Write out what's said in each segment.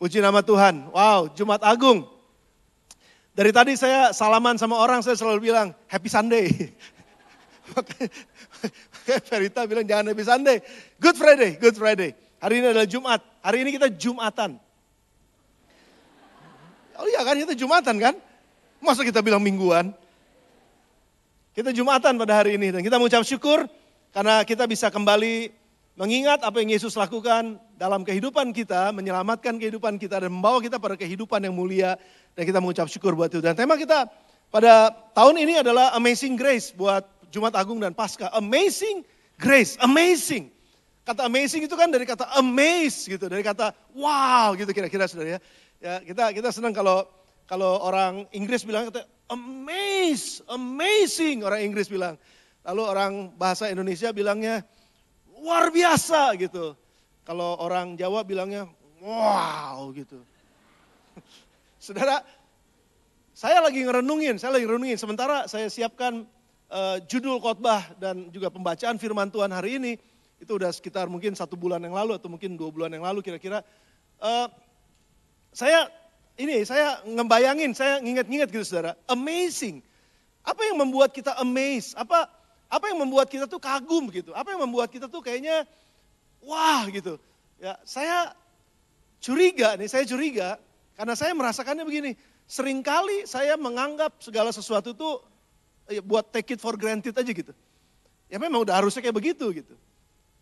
Puji nama Tuhan. Wow, Jumat Agung. Dari tadi saya salaman sama orang, saya selalu bilang, Happy Sunday. Verita bilang, jangan Happy Sunday. Good Friday, Good Friday. Hari ini adalah Jumat. Hari ini kita Jumatan. Oh iya kan, kita Jumatan kan? Masa kita bilang mingguan? Kita Jumatan pada hari ini. Dan kita mengucap syukur karena kita bisa kembali mengingat apa yang Yesus lakukan dalam kehidupan kita, menyelamatkan kehidupan kita dan membawa kita pada kehidupan yang mulia. Dan kita mengucap syukur buat itu. Dan tema kita pada tahun ini adalah Amazing Grace buat Jumat Agung dan Paskah. Amazing Grace, amazing. Kata amazing itu kan dari kata amaze gitu, dari kata wow gitu kira-kira saudara ya. Ya kita senang kalau orang Inggris bilang kata amazing orang Inggris bilang. Lalu orang bahasa Indonesia bilangnya luar biasa gitu. Kalau orang Jawa bilangnya wow gitu. Saudara, saya lagi ngerenungin. Sementara saya siapkan judul khotbah dan juga pembacaan firman Tuhan hari ini. Itu udah sekitar mungkin 1 bulan yang lalu atau mungkin 2 bulan yang lalu kira-kira. Saya ngebayangin, saya nginget-nginget gitu saudara. Amazing. Apa yang membuat kita amazed? Apa yang membuat kita tuh kagum gitu? Apa yang membuat kita tuh kayaknya wah gitu. Ya, saya curiga karena saya merasakannya begini. Seringkali saya menganggap segala sesuatu tuh ya, buat take it for granted aja gitu. Ya memang udah harusnya kayak begitu gitu.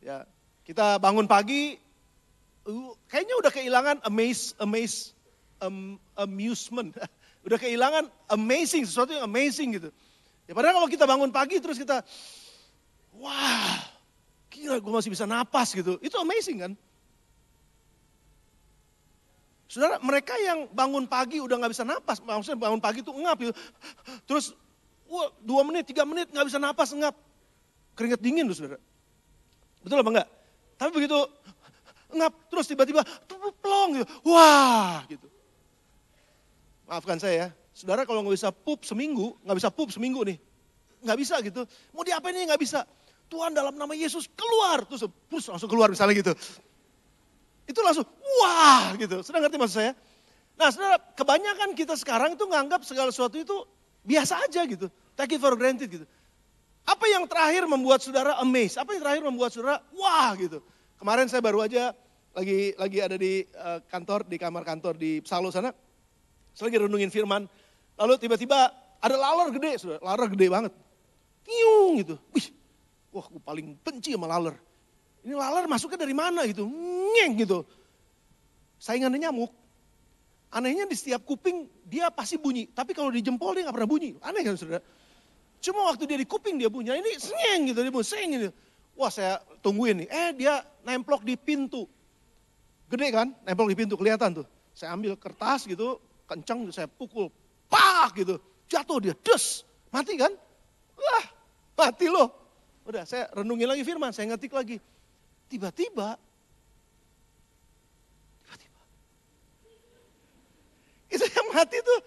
Ya, kita bangun pagi kayaknya udah kehilangan amusement. Udah kehilangan amazing, sesuatu yang amazing gitu. Ya padahal kalau kita bangun pagi terus kita, wah, gila gue masih bisa napas gitu. Itu amazing kan? Saudara, mereka yang bangun pagi udah gak bisa napas, maksudnya bangun pagi tuh ngap gitu. Terus, 2 menit, 3 menit gak bisa napas, ngap. Keringat dingin tuh saudara. Betul apa enggak? Tapi begitu ngap, terus tiba-tiba plong gitu. Wah gitu. Maafkan saya ya. Saudara kalau gak bisa pup seminggu nih. Gak bisa gitu. Mau diapain nih gak bisa. Tuhan dalam nama Yesus keluar. Terus langsung keluar misalnya gitu. Itu langsung wah gitu. Saudara ngerti maksud saya? Nah saudara, kebanyakan kita sekarang itu nganggap segala sesuatu itu biasa aja gitu. Take it for granted gitu. Apa yang terakhir membuat saudara amazed? Apa yang terakhir membuat saudara wah gitu? Kemarin saya baru aja lagi ada di kamar kantor di Psalo sana. Saya lagi renungin firman. Lalu tiba-tiba ada laler gede, saudara. Laler gede banget. Tiung gitu. Wih, wah gue paling benci sama laler. Ini laler masuknya dari mana gitu. Ngeng gitu. Saingannya nyamuk. Anehnya di setiap kuping dia pasti bunyi. Tapi kalau di jempol dia gak pernah bunyi. Aneh kan saudara. Cuma waktu dia di kuping dia bunyi. Ini seng gitu. Dia bunyi seng gitu. Wah saya tungguin nih. Dia nemplok di pintu. Gede kan? Nemplok di pintu kelihatan tuh. Saya ambil kertas gitu. Kencang saya pukul. Pak gitu. Jatuh dia. Des. Mati kan? Wah mati loh. Udah saya renungin lagi firman. Saya ngetik lagi. Tiba-tiba. Itu yang mati tuh.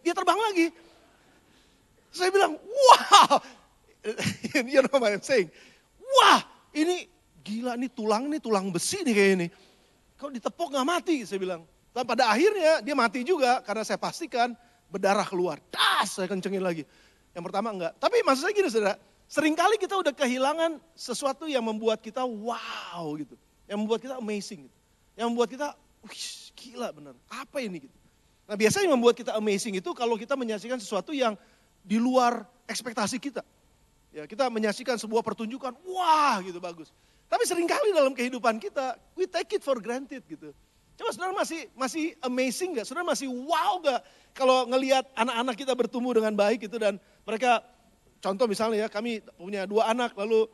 Dia terbang lagi. Saya bilang, wow. You know what I'm saying? Wah ini gila nih tulang besi nih kayak ini. Kalau ditepok gak mati saya bilang. Dan pada akhirnya dia mati juga karena saya pastikan berdarah keluar. Das saya kencengin lagi. Yang pertama enggak. Tapi maksud saya gini saudara. Seringkali kita udah kehilangan sesuatu yang membuat kita wow gitu. Yang membuat kita amazing gitu. Yang membuat kita wih gila bener. Apa ini gitu. Nah biasanya yang membuat kita amazing itu kalau kita menyaksikan sesuatu yang di luar ekspektasi kita. Ya, kita menyaksikan sebuah pertunjukan, wah gitu bagus. Tapi seringkali dalam kehidupan kita, we take it for granted gitu. Coba saudara masih amazing gak? Saudara masih wow gak? Kalau ngelihat anak-anak kita bertumbuh dengan baik gitu dan mereka, contoh misalnya ya kami punya 2 anak lalu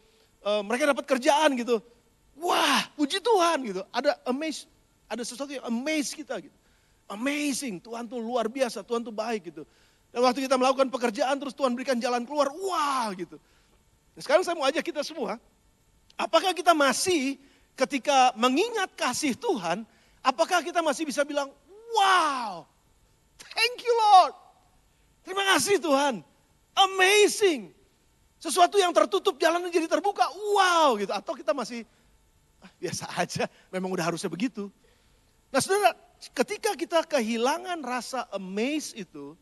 mereka dapat kerjaan gitu. Wah puji Tuhan gitu. Ada sesuatu yang amaze kita gitu. Amazing, Tuhan tuh luar biasa, Tuhan tuh baik gitu. Dan waktu kita melakukan pekerjaan terus Tuhan berikan jalan keluar, wah gitu. Nah, sekarang saya mau ajak kita semua, apakah kita masih ketika mengingat kasih Tuhan, apakah kita masih bisa bilang, wow, thank you Lord. Terima kasih Tuhan, amazing. Sesuatu yang tertutup jalannya jadi terbuka, wow gitu. Atau kita masih biasa aja, memang udah harusnya begitu. Nah saudara, ketika kita kehilangan rasa amaze itu,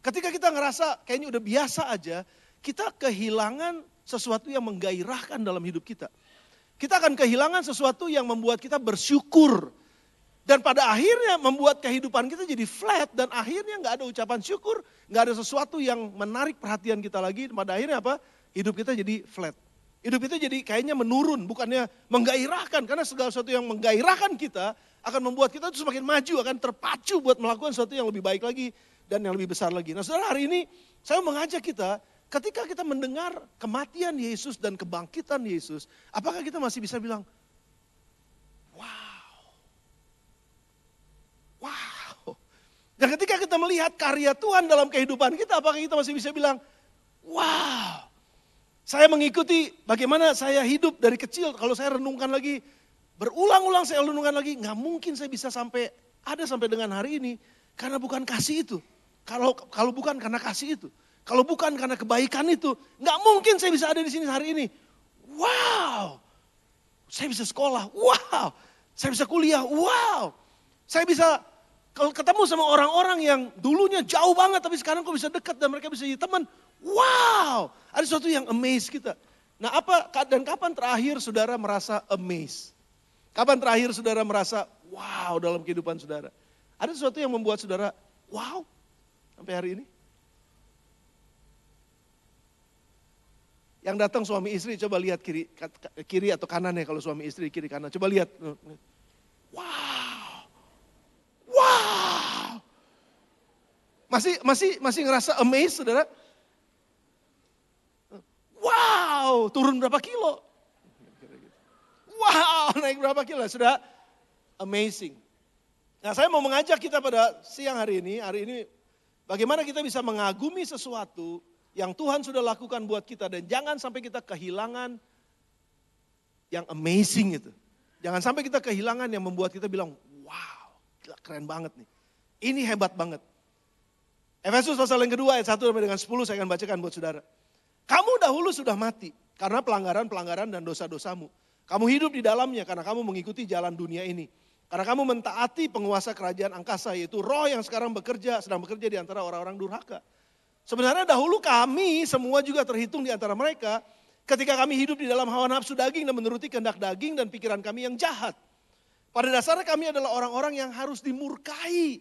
ketika kita ngerasa kayaknya udah biasa aja, kita kehilangan sesuatu yang menggairahkan dalam hidup kita. Kita akan kehilangan sesuatu yang membuat kita bersyukur. Dan pada akhirnya membuat kehidupan kita jadi flat dan akhirnya nggak ada ucapan syukur, nggak ada sesuatu yang menarik perhatian kita lagi. Pada akhirnya apa? Hidup kita jadi flat. Hidup kita jadi kayaknya menurun, bukannya menggairahkan. Karena segala sesuatu yang menggairahkan kita akan membuat kita itu semakin maju, akan terpacu buat melakukan sesuatu yang lebih baik lagi dan yang lebih besar lagi. Nah saudara, hari ini saya mengajak kita, ketika kita mendengar kematian Yesus dan kebangkitan Yesus, apakah kita masih bisa bilang, wow. Dan ketika kita melihat karya Tuhan dalam kehidupan kita, apakah kita masih bisa bilang, wow. Saya mengikuti bagaimana saya hidup dari kecil, kalau saya renungkan lagi, berulang-ulang saya renungkan lagi, nggak mungkin saya bisa sampai dengan hari ini, karena bukan kasih itu. Kalau bukan karena kasih itu, kalau bukan karena kebaikan itu, nggak mungkin saya bisa ada di sini hari ini. Wow, saya bisa sekolah, wow, saya bisa kuliah, wow, saya bisa kalau ketemu sama orang-orang yang dulunya jauh banget, tapi sekarang kok bisa dekat dan mereka bisa jadi teman. Wow, ada sesuatu yang amaze kita. Nah dan kapan terakhir saudara merasa amaze? Kapan terakhir saudara merasa wow dalam kehidupan saudara? Ada sesuatu yang membuat saudara wow sampai hari ini? Yang datang suami istri coba lihat kiri atau kanan ya, kalau suami istri kiri kanan. Coba lihat. Wow. Wow. Masih ngerasa amazed saudara? Wow, turun berapa kilo? Wow, naik berapa kilo? Sudah amazing. Nah, saya mau mengajak kita pada siang hari ini bagaimana kita bisa mengagumi sesuatu yang Tuhan sudah lakukan buat kita dan jangan sampai kita kehilangan yang amazing itu. Jangan sampai kita kehilangan yang membuat kita bilang, wow, gila, keren banget nih. Ini hebat banget. Efesus pasal yang kedua ayat 1 sampai dengan 10 saya akan bacakan buat saudara. Kamu dahulu sudah mati karena pelanggaran-pelanggaran dan dosa-dosamu. Kamu hidup di dalamnya karena kamu mengikuti jalan dunia ini. Karena kamu mentaati penguasa kerajaan angkasa, yaitu roh yang sekarang sedang bekerja di antara orang-orang durhaka. Sebenarnya dahulu kami semua juga terhitung di antara mereka ketika kami hidup di dalam hawa nafsu daging dan menuruti kehendak daging dan pikiran kami yang jahat. Pada dasarnya kami adalah orang-orang yang harus dimurkai.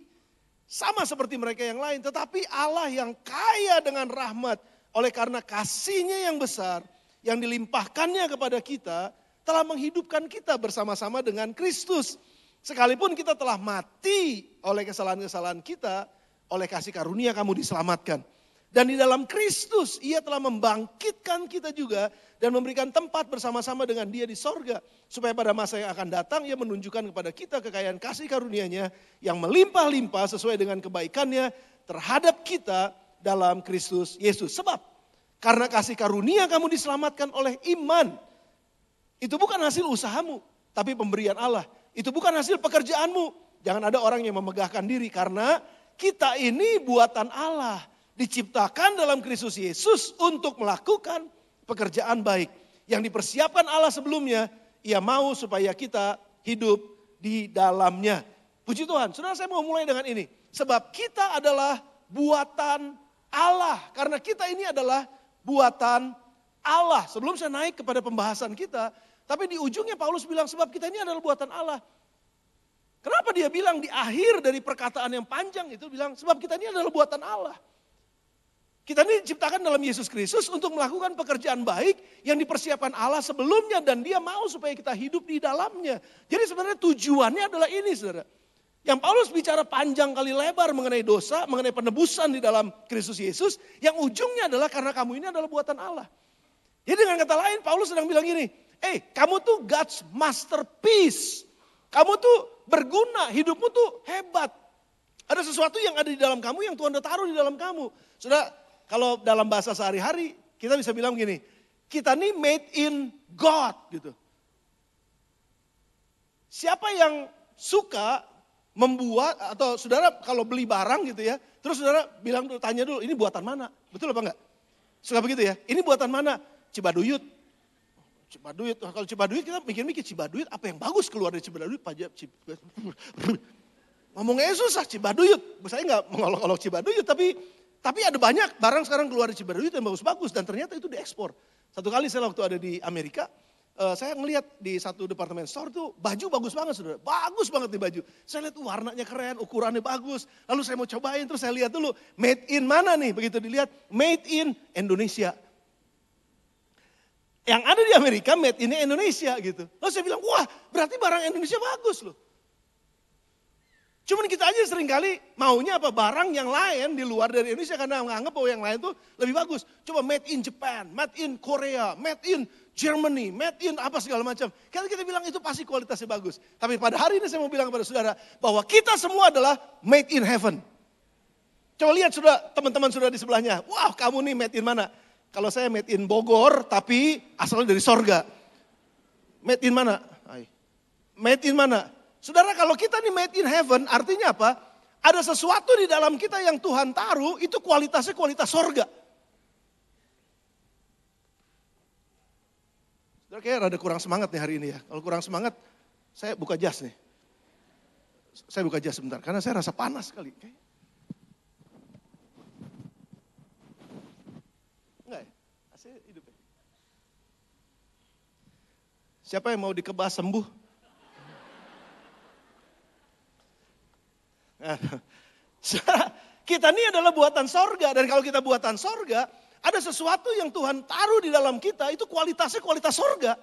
Sama seperti mereka yang lain, tetapi Allah yang kaya dengan rahmat, oleh karena kasih-Nya yang besar, yang dilimpahkannya kepada kita, telah menghidupkan kita bersama-sama dengan Kristus. Sekalipun kita telah mati oleh kesalahan-kesalahan kita, oleh kasih karunia kamu diselamatkan. Dan di dalam Kristus, Ia telah membangkitkan kita juga, dan memberikan tempat bersama-sama dengan Dia di sorga. Supaya pada masa yang akan datang, Ia menunjukkan kepada kita kekayaan kasih karunia-Nya, yang melimpah-limpah sesuai dengan kebaikan-Nya terhadap kita, dalam Kristus Yesus. Sebab karena kasih karunia kamu diselamatkan oleh iman. Itu bukan hasil usahamu, tapi pemberian Allah. Itu bukan hasil pekerjaanmu. Jangan ada orang yang memegahkan diri, karena kita ini buatan Allah. Diciptakan dalam Kristus Yesus untuk melakukan pekerjaan baik. Yang dipersiapkan Allah sebelumnya, Ia mau supaya kita hidup di dalamnya. Puji Tuhan, saudara, saya mau mulai dengan ini. Sebab kita adalah buatan Allah, karena kita ini adalah buatan Allah. Sebelum saya naik kepada pembahasan kita, tapi di ujungnya Paulus bilang sebab kita ini adalah buatan Allah. Kenapa dia bilang di akhir dari perkataan yang panjang itu bilang sebab kita ini adalah buatan Allah. Kita ini diciptakan dalam Yesus Kristus untuk melakukan pekerjaan baik yang dipersiapkan Allah sebelumnya dan Dia mau supaya kita hidup di dalamnya. Jadi sebenarnya tujuannya adalah ini, saudara. Yang Paulus bicara panjang kali lebar mengenai dosa, mengenai penebusan di dalam Kristus Yesus, yang ujungnya adalah karena kamu ini adalah buatan Allah. Jadi dengan kata lain Paulus sedang bilang gini, kamu tuh God's masterpiece. Kamu tuh berguna, hidupmu tuh hebat. Ada sesuatu yang ada di dalam kamu yang Tuhan udah taruh di dalam kamu. Sudah, kalau dalam bahasa sehari-hari kita bisa bilang gini, kita nih made in God gitu. Siapa yang suka membuat, atau saudara kalau beli barang gitu ya, terus saudara tanya dulu, ini buatan mana? Betul apa enggak? Suka begitu ya, ini buatan mana? Cibaduyut. Cibaduit, kalau Cibaduit kita mikir-mikir Cibaduit apa yang bagus keluar dari Cibaduit, pajak ngomongnya susah Cibaduit. Saya nggak mengolok-olok Cibaduit, tapi ada banyak barang sekarang keluar dari Cibaduit yang bagus-bagus dan ternyata itu diekspor. Satu kali saya waktu ada di Amerika, saya ngelihat di satu departemen store tuh baju bagus banget saudara, bagus banget nih baju. Saya lihat warnanya keren, ukurannya bagus. Lalu saya mau cobain, terus saya lihat dulu made in mana nih, begitu dilihat made in Indonesia. Yang ada di Amerika made in Indonesia gitu. Lalu saya bilang, wah berarti barang Indonesia bagus loh. Cuman kita aja seringkali maunya apa barang yang lain di luar dari Indonesia karena menganggap bahwa yang lain itu lebih bagus. Coba made in Japan, made in Korea, made in Germany, made in apa segala macam. Kita bilang itu pasti kualitasnya bagus. Tapi pada hari ini saya mau bilang kepada saudara bahwa kita semua adalah made in heaven. Coba lihat sudah teman-teman sudah di sebelahnya. Wah kamu nih made in mana? Kalau saya made in Bogor tapi asalnya dari sorga. Made in mana? Made in mana? Saudara kalau kita nih made in heaven artinya apa? Ada sesuatu di dalam kita yang Tuhan taruh itu kualitasnya kualitas sorga. Saudara kayaknya rada kurang semangat nih hari ini ya. Kalau kurang semangat saya buka jas nih. Saya buka jas sebentar karena saya rasa panas sekali. Enggak ya? AC hidup ya? Siapa yang mau dikebas sembuh? Kita ini adalah buatan sorga dan kalau kita buatan sorga ada sesuatu yang Tuhan taruh di dalam kita itu kualitasnya kualitas sorga.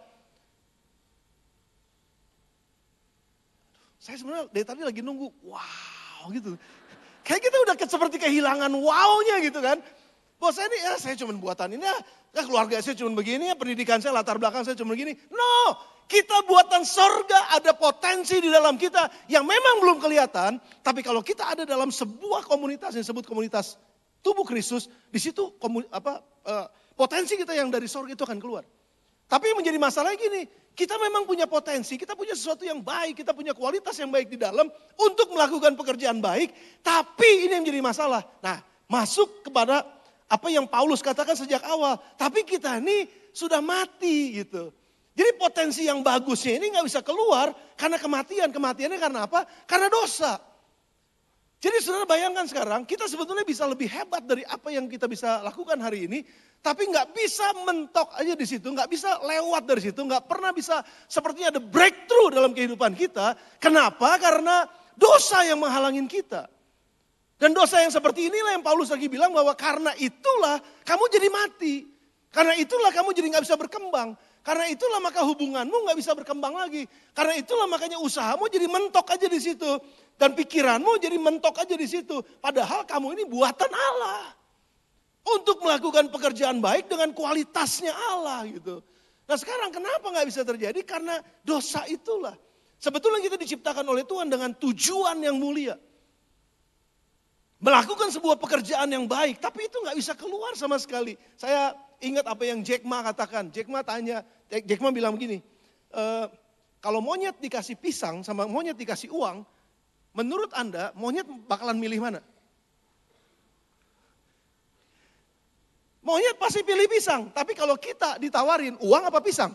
Saya sebenarnya dari tadi lagi nunggu wow gitu. Kayak kita udah seperti kehilangan wow-nya gitu kan. Bos saya ini ya saya cuma buatan ini ya keluarga saya cuma begini ya pendidikan saya latar belakang saya cuma begini. No. Kita buatan sorga, ada potensi di dalam kita yang memang belum kelihatan. Tapi kalau kita ada dalam sebuah komunitas yang disebut komunitas tubuh Kristus, di situ potensi kita yang dari sorga itu akan keluar. Tapi yang menjadi masalah gini, kita memang punya potensi, kita punya sesuatu yang baik, kita punya kualitas yang baik di dalam untuk melakukan pekerjaan baik. Tapi ini yang menjadi masalah. Nah, masuk kepada apa yang Paulus katakan sejak awal. Tapi kita ini sudah mati gitu. Jadi potensi yang bagusnya ini gak bisa keluar karena kematian. Kematiannya karena apa? Karena dosa. Jadi saudara bayangkan sekarang kita sebetulnya bisa lebih hebat dari apa yang kita bisa lakukan hari ini. Tapi gak bisa mentok aja di situ, gak bisa lewat dari situ, gak pernah bisa sepertinya ada breakthrough dalam kehidupan kita. Kenapa? Karena dosa yang menghalangin kita. Dan dosa yang seperti inilah yang Paulus lagi bilang bahwa karena itulah kamu jadi mati. Karena itulah kamu jadi gak bisa berkembang. Karena itulah maka hubunganmu gak bisa berkembang lagi. Karena itulah makanya usahamu jadi mentok aja di situ. Dan pikiranmu jadi mentok aja di situ. Padahal kamu ini buatan Allah. Untuk melakukan pekerjaan baik dengan kualitasnya Allah gitu. Nah sekarang kenapa gak bisa terjadi? Karena dosa itulah. Sebetulnya kita diciptakan oleh Tuhan dengan tujuan yang mulia. Melakukan sebuah pekerjaan yang baik. Tapi itu gak bisa keluar sama sekali. Saya ingat apa yang Jack Ma katakan. Jack Ma bilang begini, kalau monyet dikasih pisang sama monyet dikasih uang, menurut Anda monyet bakalan milih mana? Monyet pasti pilih pisang, tapi kalau kita ditawarin uang apa pisang?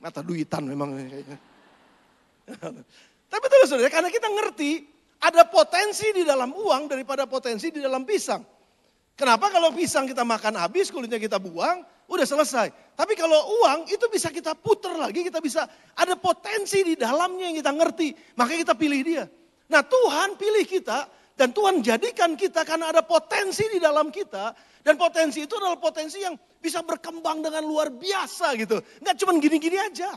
Mata duitan memang. Tapi betul saudara, karena kita ngerti ada potensi di dalam uang daripada potensi di dalam pisang. Kenapa kalau pisang kita makan habis, kulitnya kita buang, udah selesai. Tapi kalau uang itu bisa kita puter lagi, kita bisa ada potensi di dalamnya yang kita ngerti. Makanya kita pilih dia. Nah Tuhan pilih kita dan Tuhan jadikan kita karena ada potensi di dalam kita. Dan potensi itu adalah potensi yang bisa berkembang dengan luar biasa gitu. Nggak cuma gini-gini aja.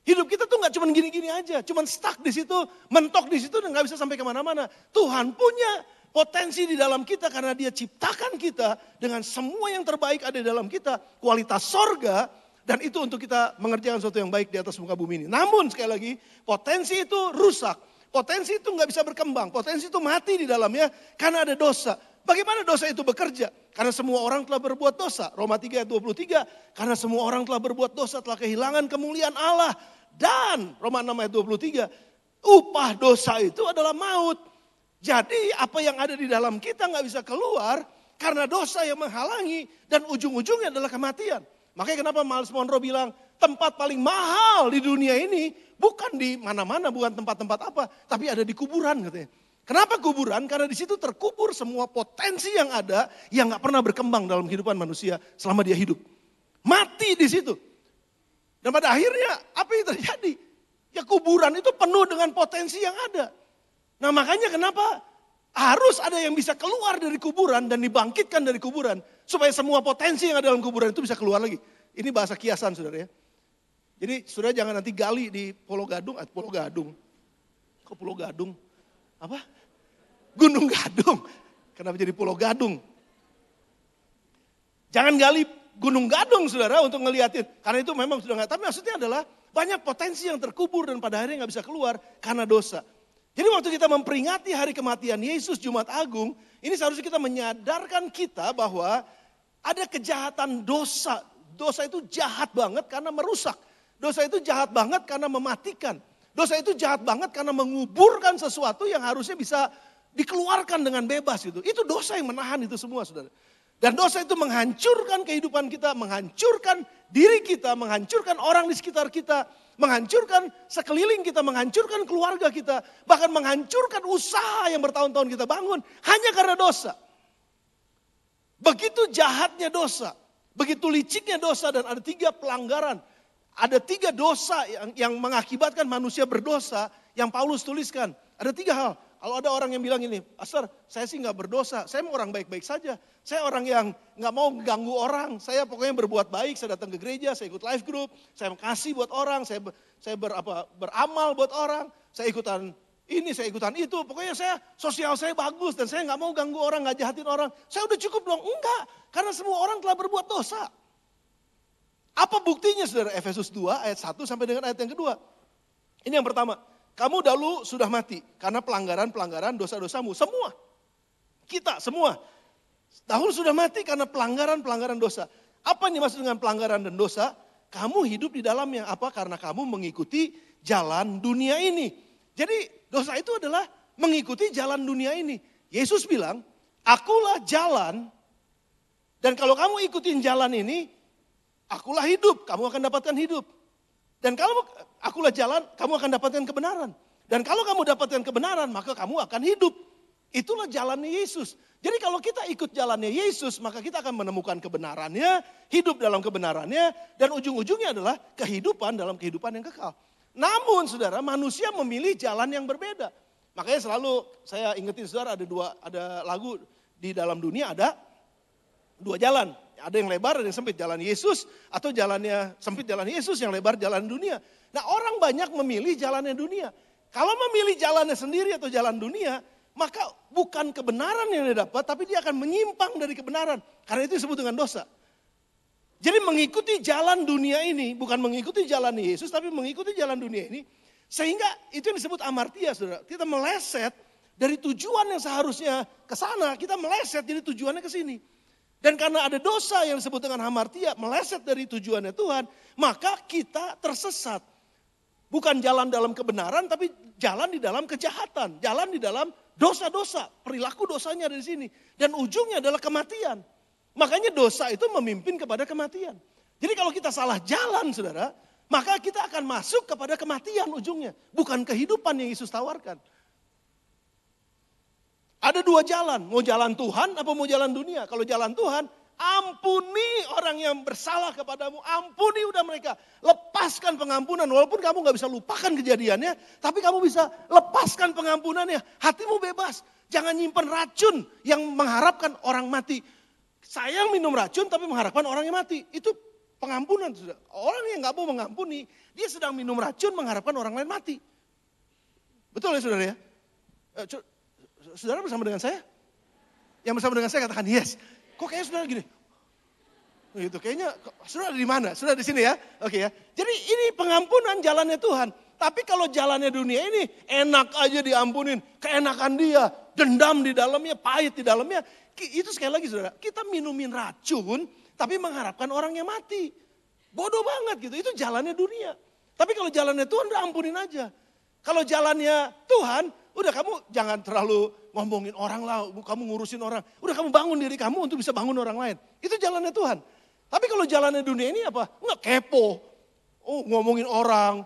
Hidup kita tuh nggak cuma gini-gini aja. Cuma stuck di situ, mentok di situ dan nggak bisa sampai kemana-mana. Tuhan punya potensi di dalam kita karena dia ciptakan kita dengan semua yang terbaik ada di dalam kita. Kualitas sorga dan itu untuk kita mengerjakan sesuatu yang baik di atas muka bumi ini. Namun sekali lagi potensi itu rusak. Potensi itu nggak bisa berkembang. Potensi itu mati di dalamnya karena ada dosa. Bagaimana dosa itu bekerja? Karena semua orang telah berbuat dosa. Roma 3 ayat 23. Karena semua orang telah berbuat dosa, telah kehilangan kemuliaan Allah. Dan Roma 6 ayat 23. Upah dosa itu adalah maut. Jadi apa yang ada di dalam kita gak bisa keluar. Karena dosa yang menghalangi. Dan ujung-ujungnya adalah kematian. Makanya kenapa Miles Monroe bilang tempat paling mahal di dunia ini bukan di mana-mana, bukan tempat-tempat apa, tapi ada di kuburan katanya. Kenapa kuburan? Karena di situ terkubur semua potensi yang ada yang gak pernah berkembang dalam kehidupan manusia selama dia hidup. Mati di situ. Dan pada akhirnya apa yang terjadi? Ya kuburan itu penuh dengan potensi yang ada. Nah makanya kenapa harus ada yang bisa keluar dari kuburan dan dibangkitkan dari kuburan. Supaya semua potensi yang ada dalam kuburan itu bisa keluar lagi. Ini bahasa kiasan saudara ya. Jadi saudara jangan nanti gali di Pulau Gadung. Kok Pulau Gadung? Apa? Gunung Gadung. Kenapa jadi Pulau Gadung? Jangan gali Gunung Gadung saudara untuk ngeliatin. Karena itu memang sudah nggak. Tapi maksudnya adalah banyak potensi yang terkubur dan pada akhirnya nggak bisa keluar karena dosa. Jadi waktu kita memperingati hari kematian Yesus Jumat Agung. Ini seharusnya kita menyadarkan kita bahwa ada kejahatan dosa. Dosa itu jahat banget karena merusak. Dosa itu jahat banget karena mematikan. Dosa itu jahat banget karena menguburkan sesuatu yang harusnya bisa dikeluarkan dengan bebas gitu. Itu dosa yang menahan itu semua saudara. Dan dosa itu menghancurkan kehidupan kita, menghancurkan diri kita, menghancurkan orang di sekitar kita, menghancurkan sekeliling kita, menghancurkan keluarga kita, bahkan menghancurkan usaha yang bertahun-tahun kita bangun hanya karena dosa. Begitu jahatnya dosa, begitu liciknya dosa dan ada 3 pelanggaran. Ada 3 dosa yang mengakibatkan manusia berdosa yang Paulus tuliskan. Ada 3 hal. Kalau ada orang yang bilang ini, Pastor saya sih gak berdosa, saya mau orang baik-baik saja. Saya orang yang gak mau ganggu orang, saya pokoknya berbuat baik, saya datang ke gereja, saya ikut life group, saya kasih buat orang, saya beramal buat orang, saya ikutan ini, saya ikutan itu. Pokoknya sosial saya bagus dan saya gak mau ganggu orang, gak jahatin orang. Saya udah cukup dong? Enggak, karena semua orang telah berbuat dosa. Apa buktinya saudara? Efesus 2 ayat 1 sampai dengan ayat yang kedua. Ini yang pertama. Kamu dahulu sudah mati karena pelanggaran-pelanggaran dosa-dosamu. Semua. Kita semua. Dahulu sudah mati karena pelanggaran-pelanggaran dosa. Apa yang dimaksud dengan pelanggaran dan dosa? Kamu hidup di dalamnya. Apa? Karena kamu mengikuti jalan dunia ini. Jadi dosa itu adalah mengikuti jalan dunia ini. Yesus bilang, akulah jalan. Dan kalau kamu ikutin jalan ini, akulah hidup, kamu akan dapatkan hidup. Dan kalau akulah jalan, kamu akan dapatkan kebenaran. Dan kalau kamu dapatkan kebenaran, maka kamu akan hidup. Itulah jalannya Yesus. Jadi kalau kita ikut jalannya Yesus, maka kita akan menemukan kebenarannya, hidup dalam kebenarannya, dan ujung-ujungnya adalah kehidupan dalam kehidupan yang kekal. Namun saudara, manusia memilih jalan yang berbeda. Makanya selalu saya ingetin saudara, ada lagu di dalam dunia ada 2 jalan. Ada yang lebar, ada yang sempit, jalan Yesus atau jalannya sempit jalan Yesus, yang lebar jalan dunia. Nah orang banyak memilih jalannya dunia. Kalau memilih jalannya sendiri atau jalan dunia, maka bukan kebenaran yang dia dapat, tapi dia akan menyimpang dari kebenaran. Karena itu disebut dengan dosa. Jadi mengikuti jalan dunia ini, bukan mengikuti jalan Yesus, tapi mengikuti jalan dunia ini. Sehingga itu yang disebut amartia saudara. Kita meleset dari tujuan yang seharusnya ke sana, kita meleset jadi tujuannya ke sini. Dan karena ada dosa yang disebut dengan hamartia, meleset dari tujuannya Tuhan, maka kita tersesat. Bukan jalan dalam kebenaran, tapi jalan di dalam kejahatan. Jalan di dalam dosa-dosa, perilaku dosanya ada di sini. Dan ujungnya adalah kematian. Makanya dosa itu memimpin kepada kematian. Jadi kalau kita salah jalan saudara, maka kita akan masuk kepada kematian ujungnya. Bukan kehidupan yang Yesus tawarkan. Ada 2 jalan, mau jalan Tuhan apa mau jalan dunia. Kalau jalan Tuhan, ampuni orang yang bersalah kepadamu, ampuni udah mereka. Lepaskan pengampunan, walaupun kamu gak bisa lupakan kejadiannya, tapi kamu bisa lepaskan pengampunannya. Hatimu bebas, jangan nyimpen racun yang mengharapkan orang mati. Saya minum racun tapi mengharapkan orang yang mati, itu pengampunan. Orang yang gak mau mengampuni, dia sedang minum racun mengharapkan orang lain mati. Betul ya saudara ya? Saudara bersama dengan saya? Yang bersama dengan saya katakan yes. Kok kayaknya saudara gini? Gitu, kayaknya saudara di mana? Saudara di sini ya? Oke ya. Jadi ini pengampunan jalannya Tuhan. Tapi kalau jalannya dunia ini enak aja diampunin. Keenakan dia, dendam di dalamnya, pahit di dalamnya. Itu sekali lagi saudara, kita minumin racun tapi mengharapkan orang yang mati. Bodoh banget gitu, itu jalannya dunia. Tapi kalau jalannya Tuhan udah ampunin aja. Kalau jalannya Tuhan, udah kamu jangan terlalu ngomongin orang lah, kamu ngurusin orang. Udah kamu bangun diri kamu untuk bisa bangun orang lain. Itu jalannya Tuhan. Tapi kalau jalannya dunia ini apa? Enggak, kepo. Oh, ngomongin orang.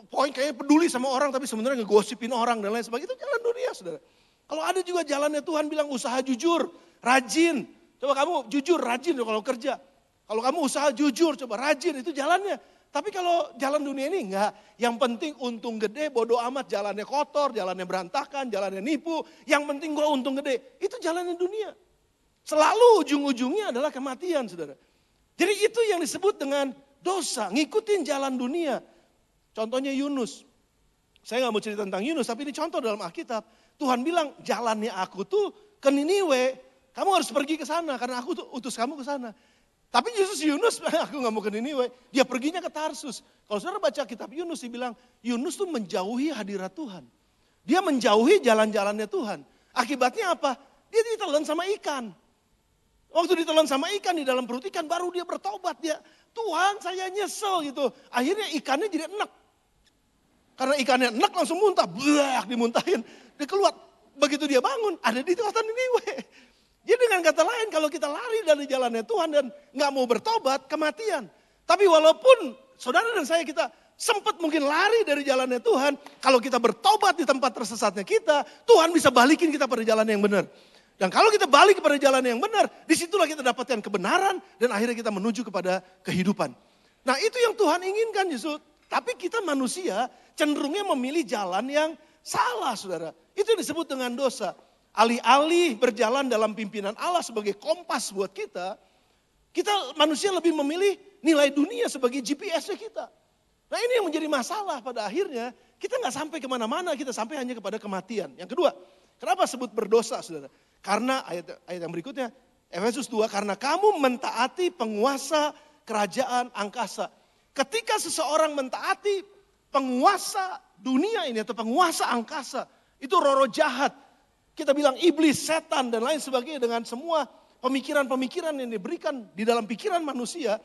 Poin kayaknya peduli sama orang tapi sebenarnya ngegosipin orang dan lain sebagainya. Itu jalan dunia, saudara. Kalau ada juga jalannya Tuhan bilang usaha jujur, rajin. Coba kamu jujur, rajin kalau kerja. Kalau kamu usaha jujur, coba rajin, itu jalannya. Tapi kalau jalan dunia ini enggak. Yang penting untung gede, bodoh amat, jalannya kotor, jalannya berantakan, jalannya nipu. Yang penting gua untung gede. Itu jalannya dunia. Selalu ujung-ujungnya adalah kematian, saudara. Jadi itu yang disebut dengan dosa, ngikutin jalan dunia. Contohnya Yunus. Saya nggak mau cerita tentang Yunus, tapi ini contoh dalam Alkitab. Tuhan bilang, jalannya aku tuh ke Niniwe, kamu harus pergi ke sana karena aku tuh utus kamu ke sana. Tapi justru Yunus, aku nggak mau ke Niniwe, dia perginya ke Tarsus. Kalau saudara baca kitab Yunus, dia bilang, Yunus tuh menjauhi hadirat Tuhan. Dia menjauhi jalan-jalannya Tuhan. Akibatnya apa? Dia ditelan sama ikan. Waktu ditelan sama ikan di dalam perut ikan, baru dia bertobat. Dia, Tuhan saya nyesel gitu. Akhirnya ikannya jadi enak. Karena ikannya enak langsung muntah, blak dimuntahin. Dia keluar, begitu dia bangun, ada di kota Niniwe. Jadi dengan kata lain, kalau kita lari dari jalannya Tuhan dan nggak mau bertobat, kematian. Tapi walaupun saudara dan saya kita sempat mungkin lari dari jalannya Tuhan, kalau kita bertobat di tempat tersesatnya kita, Tuhan bisa balikin kita pada jalan yang benar. Dan kalau kita balik kepada jalan yang benar, disitulah kita dapatkan kebenaran dan akhirnya kita menuju kepada kehidupan. Nah itu yang Tuhan inginkan justru. Tapi kita manusia cenderungnya memilih jalan yang salah, saudara. Itu yang disebut dengan dosa. Alih-alih berjalan dalam pimpinan Allah sebagai kompas buat kita manusia lebih memilih nilai dunia sebagai GPS-nya kita. Nah ini yang menjadi masalah pada akhirnya, kita nggak sampai kemana-mana, kita sampai hanya kepada kematian. Yang kedua, kenapa sebut berdosa, saudara? Karena ayat yang berikutnya, Efesus 2, karena kamu mentaati penguasa kerajaan angkasa. Ketika seseorang mentaati penguasa dunia ini atau penguasa angkasa, itu roh-roh jahat. Kita bilang iblis, setan dan lain sebagainya dengan semua pemikiran-pemikiran yang diberikan di dalam pikiran manusia.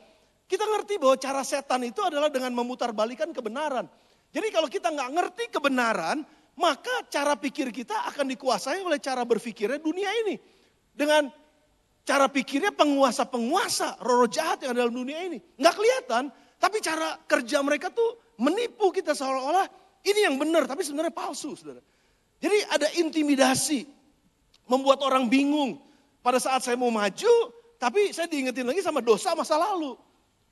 Kita ngerti bahwa cara setan itu adalah dengan memutarbalikkan kebenaran. Jadi kalau kita nggak ngerti kebenaran, maka cara pikir kita akan dikuasai oleh cara berpikirnya dunia ini. Dengan cara pikirnya penguasa-penguasa, roh-roh jahat yang ada dalam dunia ini. Nggak kelihatan, tapi cara kerja mereka tuh menipu kita seolah-olah ini yang benar, tapi sebenarnya palsu, saudara. Jadi ada intimidasi, membuat orang bingung. Pada saat saya mau maju, tapi saya diingetin lagi sama dosa masa lalu.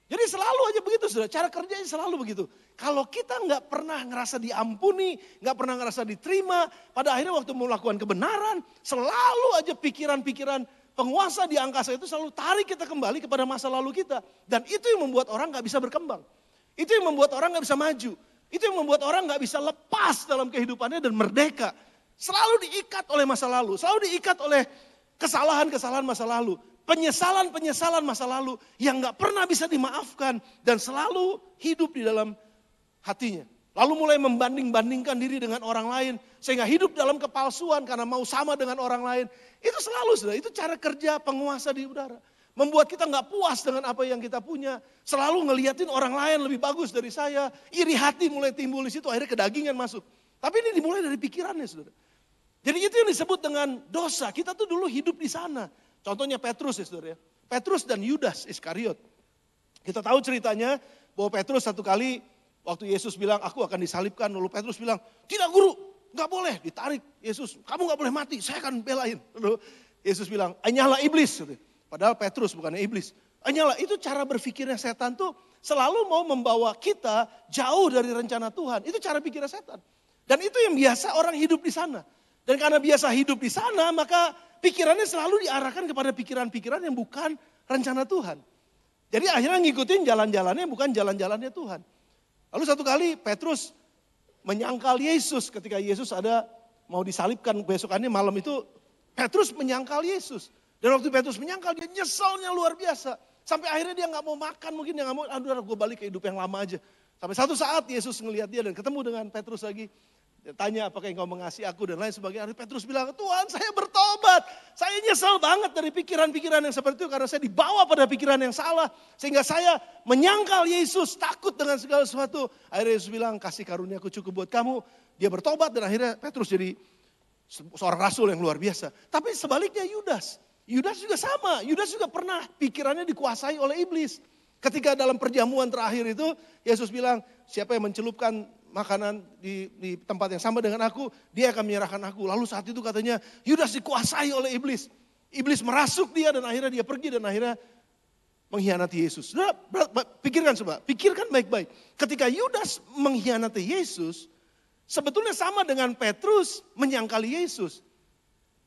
Jadi selalu aja begitu, saudara. Cara kerjanya selalu begitu. Kalau kita nggak pernah ngerasa diampuni, nggak pernah ngerasa diterima, pada akhirnya waktu melakukan kebenaran, selalu aja pikiran-pikiran penguasa di angkasa itu selalu tarik kita kembali kepada masa lalu kita. Dan itu yang membuat orang nggak bisa berkembang. Itu yang membuat orang nggak bisa maju. Itu yang membuat orang nggak bisa lepas dalam kehidupannya dan merdeka. Selalu diikat oleh masa lalu, selalu diikat oleh kesalahan-kesalahan masa lalu. Penyesalan-penyesalan masa lalu yang gak pernah bisa dimaafkan dan selalu hidup di dalam hatinya. Lalu mulai membanding-bandingkan diri dengan orang lain sehingga hidup dalam kepalsuan karena mau sama dengan orang lain. Itu selalu, saudara, itu cara kerja penguasa di udara. Membuat kita gak puas dengan apa yang kita punya. Selalu ngeliatin orang lain lebih bagus dari saya. Iri hati mulai timbul di situ, akhirnya kedagingan masuk. Tapi ini dimulai dari pikirannya, saudara. Jadi itu yang disebut dengan dosa. Kita tuh dulu hidup di sana. Contohnya Petrus ya saudara ya. Petrus dan Yudas Iskariot. Kita tahu ceritanya bahwa Petrus satu kali waktu Yesus bilang aku akan disalibkan. Lalu Petrus bilang tidak guru, gak boleh, ditarik Yesus. Kamu gak boleh mati, saya akan belain. Lalu Yesus bilang anyalah iblis. Padahal Petrus bukannya iblis. Anyalah, itu cara berpikirnya setan tuh selalu mau membawa kita jauh dari rencana Tuhan. Itu cara pikirnya setan. Dan itu yang biasa orang hidup di sana. Dan karena biasa hidup di sana maka pikirannya selalu diarahkan kepada pikiran-pikiran yang bukan rencana Tuhan. Jadi akhirnya ngikutin jalan-jalannya bukan jalan-jalannya Tuhan. Lalu satu kali Petrus menyangkal Yesus ketika Yesus ada mau disalibkan besokannya malam itu. Petrus menyangkal Yesus. Dan waktu Petrus menyangkal dia nyesalnya luar biasa. Sampai akhirnya dia gak mau makan mungkin dia gak mau, aduh gue balik ke hidup yang lama aja. Sampai satu saat Yesus ngelihat dia dan ketemu dengan Petrus lagi. Dia tanya apakah engkau mengasihi aku dan lain sebagainya. Petrus bilang, Tuhan saya bertobat. Saya nyesal banget dari pikiran-pikiran yang seperti itu. Karena saya dibawa pada pikiran yang salah. Sehingga saya menyangkal Yesus, takut dengan segala sesuatu. Akhirnya Yesus bilang, kasih karunia aku cukup buat kamu. Dia bertobat dan akhirnya Petrus jadi seorang rasul yang luar biasa. Tapi sebaliknya Yudas. Yudas juga sama, Yudas juga pernah pikirannya dikuasai oleh iblis. Ketika dalam perjamuan terakhir itu, Yesus bilang, siapa yang mencelupkan makanan di tempat yang sama dengan aku, dia akan menyerahkan aku. Lalu saat itu katanya, Yudas dikuasai oleh iblis. Iblis merasuk dia dan akhirnya dia pergi dan akhirnya mengkhianati Yesus. Saudara, pikirkan baik-baik. Ketika Yudas mengkhianati Yesus, sebetulnya sama dengan Petrus menyangkali Yesus.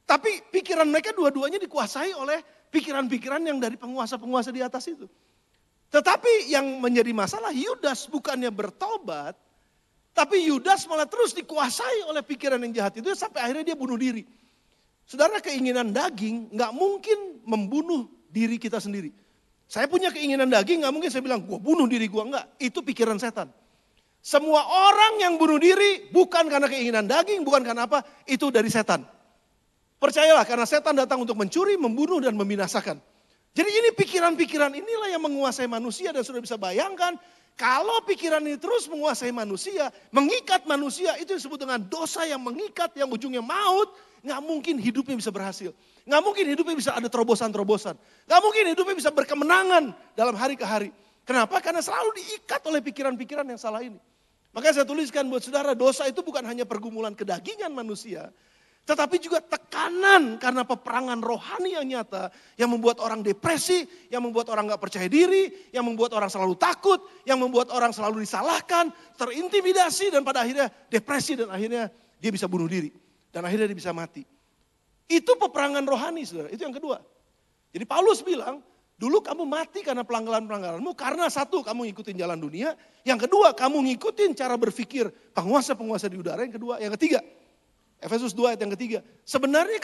Tapi pikiran mereka dua-duanya dikuasai oleh pikiran-pikiran yang dari penguasa-penguasa di atas itu. Tetapi yang menjadi masalah, Yudas bukannya bertobat, tapi Yudas malah terus dikuasai oleh pikiran yang jahat itu sampai akhirnya dia bunuh diri. Saudara, keinginan daging gak mungkin membunuh diri kita sendiri. Saya punya keinginan daging, gak mungkin saya bilang, gue bunuh diri gue, enggak. Itu pikiran setan. Semua orang yang bunuh diri bukan karena keinginan daging, bukan karena apa, itu dari setan. Percayalah, karena setan datang untuk mencuri, membunuh, dan membinasakan. Jadi ini pikiran-pikiran inilah yang menguasai manusia dan sudah bisa bayangkan, kalau pikiran ini terus menguasai manusia, mengikat manusia, itu disebut dengan dosa yang mengikat, yang ujungnya maut, gak mungkin hidupnya bisa berhasil. Gak mungkin hidupnya bisa ada terobosan-terobosan. Gak mungkin hidupnya bisa berkemenangan dalam hari ke hari. Kenapa? Karena selalu diikat oleh pikiran-pikiran yang salah ini. Makanya saya tuliskan buat saudara, dosa itu bukan hanya pergumulan kedagingan manusia, tetapi juga tekanan karena peperangan rohani yang nyata, yang membuat orang depresi, yang membuat orang gak percaya diri, yang membuat orang selalu takut, yang membuat orang selalu disalahkan, terintimidasi, dan pada akhirnya depresi, dan akhirnya dia bisa bunuh diri. Dan akhirnya dia bisa mati. Itu peperangan rohani, saudara. Itu yang kedua. Jadi Paulus bilang, dulu kamu mati karena pelanggaran-pelanggaranmu. Karena satu, kamu ngikutin jalan dunia. Yang kedua, kamu ngikutin cara berpikir penguasa-penguasa di udara. Yang kedua, yang ketiga. Efesus 2 ayat yang ketiga. Sebenarnya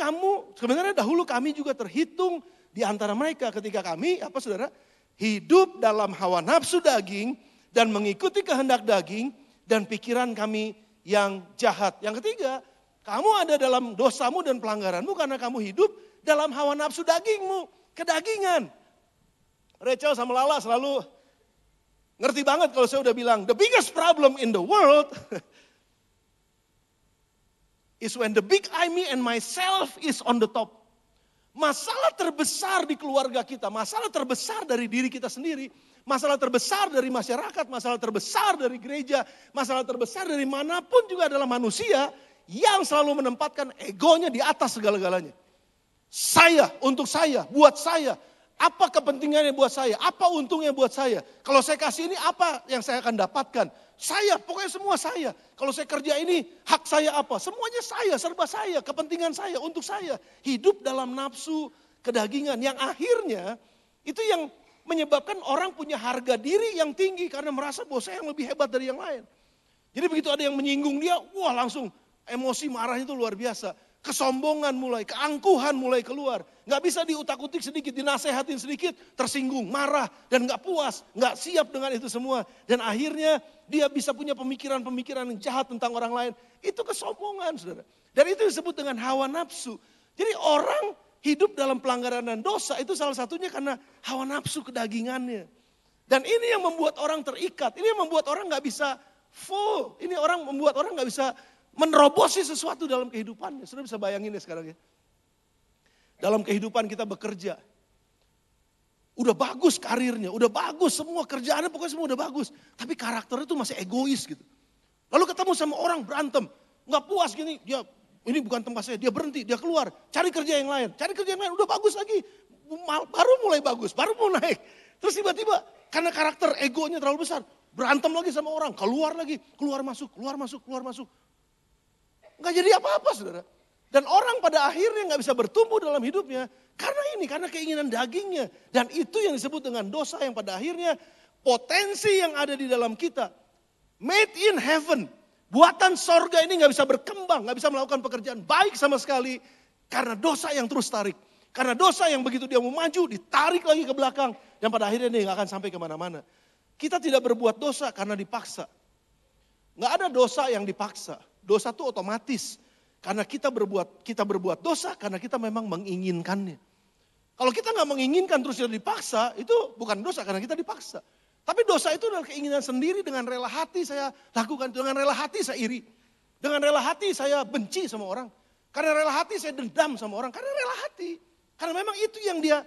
dahulu kami juga terhitung di antara mereka ketika kami, apa saudara? Hidup dalam hawa nafsu daging dan mengikuti kehendak daging dan pikiran kami yang jahat. Yang ketiga, kamu ada dalam dosamu dan pelanggaranmu karena kamu hidup dalam hawa nafsu dagingmu, kedagingan. Rachel sama Lala selalu ngerti banget kalau saya udah bilang, the biggest problem in the world is when the big I, me and myself is on the top. Masalah terbesar di keluarga kita, masalah terbesar dari diri kita sendiri, masalah terbesar dari masyarakat, masalah terbesar dari gereja, masalah terbesar dari manapun juga adalah manusia yang selalu menempatkan egonya di atas segala-galanya. Saya, untuk saya, buat saya. Apa kepentingannya buat saya? Apa untungnya buat saya? Kalau saya kasih ini apa yang saya akan dapatkan? Saya, pokoknya semua saya. Kalau saya kerja ini, hak saya apa? Semuanya saya, serba saya, kepentingan saya, untuk saya. Hidup dalam nafsu kedagingan yang akhirnya itu yang menyebabkan orang punya harga diri yang tinggi karena merasa bahwa saya yang lebih hebat dari yang lain. Jadi begitu ada yang menyinggung dia, wah langsung emosi marahnya itu luar biasa. Kesombongan mulai, keangkuhan mulai keluar. Gak bisa diutak-utik sedikit, dinasehatin sedikit, tersinggung, marah, dan gak puas, gak siap dengan itu semua. Dan akhirnya dia bisa punya pemikiran-pemikiran yang jahat tentang orang lain. Itu kesombongan, saudara. Dan itu disebut dengan hawa nafsu. Jadi orang hidup dalam pelanggaran dan dosa itu salah satunya karena hawa nafsu kedagingannya. Dan ini yang membuat orang terikat, ini yang membuat orang gak bisa full. Ini orang membuat orang gak bisa menerobosi sesuatu dalam kehidupannya. Sudah bisa bayangin ya sekarang ya. Dalam kehidupan kita bekerja. Udah bagus karirnya, udah bagus semua kerjaannya, pokoknya semua udah bagus. Tapi karakternya tuh masih egois gitu. Lalu ketemu sama orang berantem. Gak puas gini, dia ini bukan tempat saya, dia berhenti, dia keluar. Cari kerja yang lain, udah bagus lagi. Baru mulai bagus, baru mau naik. Terus tiba-tiba karena karakter egonya terlalu besar. Berantem lagi sama orang, keluar lagi, keluar masuk. Gak jadi apa-apa saudara. Dan orang pada akhirnya gak bisa bertumbuh dalam hidupnya. Karena keinginan dagingnya. Dan itu yang disebut dengan dosa yang pada akhirnya potensi yang ada di dalam kita. Made in heaven. Buatan sorga ini gak bisa berkembang, gak bisa melakukan pekerjaan baik sama sekali. Karena dosa yang terus tarik. Karena dosa yang begitu dia mau maju, ditarik lagi ke belakang. Dan pada akhirnya dia gak akan sampai kemana-mana. Kita tidak berbuat dosa karena dipaksa. Gak ada dosa yang dipaksa. Dosa itu otomatis. Karena kita berbuat dosa karena kita memang menginginkannya. Kalau kita gak menginginkan terus tidak dipaksa, itu bukan dosa karena kita dipaksa. Tapi dosa itu adalah keinginan sendiri, dengan rela hati saya lakukan. Dengan rela hati saya iri. Dengan rela hati saya benci sama orang. Karena rela hati saya dendam sama orang. Karena rela hati. Karena memang itu yang dia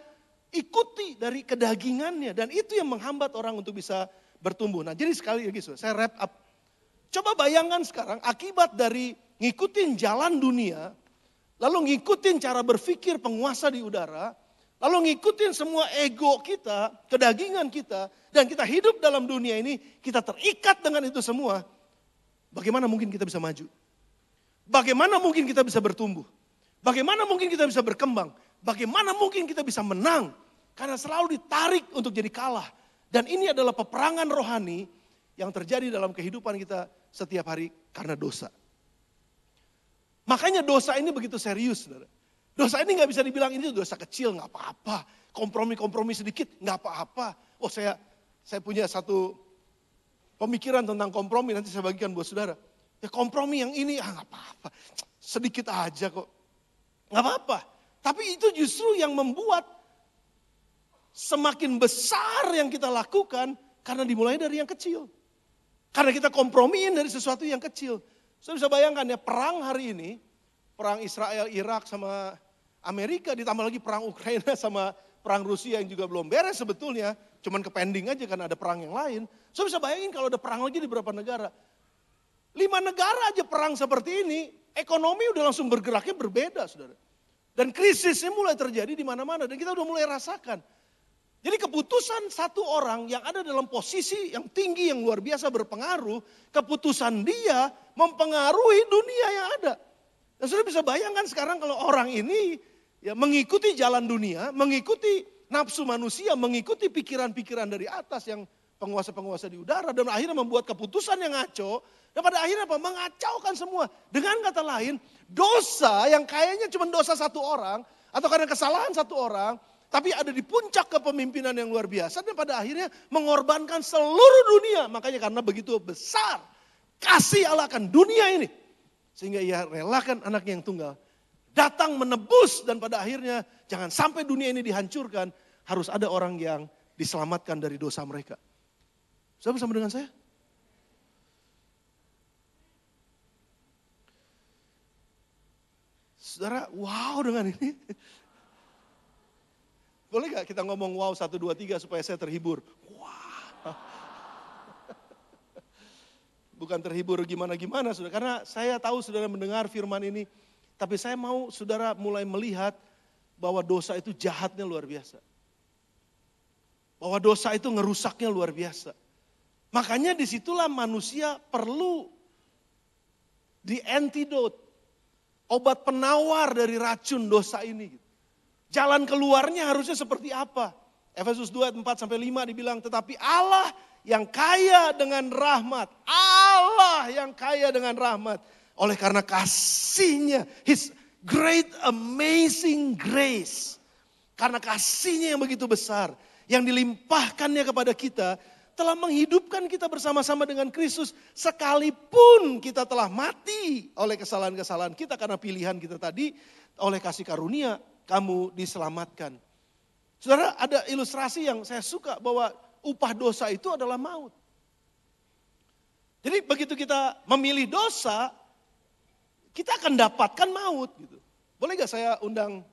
ikuti dari kedagingannya. Dan itu yang menghambat orang untuk bisa bertumbuh. Nah jadi sekali lagi saya wrap up. Coba bayangkan sekarang akibat dari ngikutin jalan dunia. Lalu ngikutin cara berpikir penguasa di udara. Lalu ngikutin semua ego kita, kedagingan kita. Dan kita hidup dalam dunia ini, kita terikat dengan itu semua. Bagaimana mungkin kita bisa maju? Bagaimana mungkin kita bisa bertumbuh? Bagaimana mungkin kita bisa berkembang? Bagaimana mungkin kita bisa menang? Karena selalu ditarik untuk jadi kalah. Dan ini adalah peperangan rohani yang terjadi dalam kehidupan kita setiap hari karena dosa. Makanya dosa ini begitu serius, saudara. Dosa ini gak bisa dibilang ini dosa kecil, gak apa-apa. Kompromi-kompromi sedikit, gak apa-apa. Oh saya punya satu pemikiran tentang kompromi, nanti saya bagikan buat saudara. Ya kompromi yang ini, gak apa-apa. Sedikit aja kok. Gak apa-apa. Tapi itu justru yang membuat semakin besar yang kita lakukan karena dimulai dari yang kecil. Karena kita kompromiin dari sesuatu yang kecil. Saya bisa bayangkan ya perang hari ini, perang Israel, Irak sama Amerika, ditambah lagi perang Ukraina sama perang Rusia yang juga belum beres sebetulnya. Cuman kepending aja kan ada perang yang lain. Saya bisa bayangin kalau ada perang lagi di beberapa negara. 5 negara aja perang seperti ini, ekonomi udah langsung bergeraknya berbeda saudara. Dan krisisnya mulai terjadi di mana-mana dan kita udah mulai rasakan. Jadi keputusan satu orang yang ada dalam posisi yang tinggi, yang luar biasa berpengaruh, keputusan dia mempengaruhi dunia yang ada. Dan sudah bisa bayangkan sekarang kalau orang ini ya mengikuti jalan dunia, mengikuti nafsu manusia, mengikuti pikiran-pikiran dari atas yang penguasa-penguasa di udara. Dan akhirnya membuat keputusan yang ngaco. Dan pada akhirnya apa? Mengacaukan semua. Dengan kata lain, dosa yang kayaknya cuma dosa satu orang, atau karena kesalahan satu orang, tapi ada di puncak kepemimpinan yang luar biasa dan pada akhirnya mengorbankan seluruh dunia. Makanya karena begitu besar kasih Allah akan dunia ini. Sehingga ia relakan anaknya yang tunggal. Datang menebus dan pada akhirnya jangan sampai dunia ini dihancurkan. Harus ada orang yang diselamatkan dari dosa mereka. Saudara bersama dengan saya? Saudara, wow dengan ini. Boleh gak kita ngomong wow 1, 2, 3 supaya saya terhibur? Wow. Bukan terhibur gimana-gimana saudara. Karena saya tahu saudara mendengar firman ini. Tapi saya mau saudara mulai melihat bahwa dosa itu jahatnya luar biasa. Bahwa dosa itu ngerusaknya luar biasa. Makanya disitulah manusia perlu di antidote. Obat penawar dari racun dosa ini. Jalan keluarnya harusnya seperti apa? Efesus 2 ayat 4 sampai 5 dibilang, tetapi Allah yang kaya dengan rahmat. Allah yang kaya dengan rahmat. Oleh karena kasihnya, His great amazing grace. Karena kasihnya yang begitu besar, yang dilimpahkannya kepada kita, telah menghidupkan kita bersama-sama dengan Kristus. Sekalipun kita telah mati oleh kesalahan-kesalahan kita karena pilihan kita tadi, oleh kasih karunia, kamu diselamatkan. Saudara, ada ilustrasi yang saya suka bahwa upah dosa itu adalah maut. Jadi begitu kita memilih dosa, kita akan dapatkan maut. Gitu. Boleh gak saya undang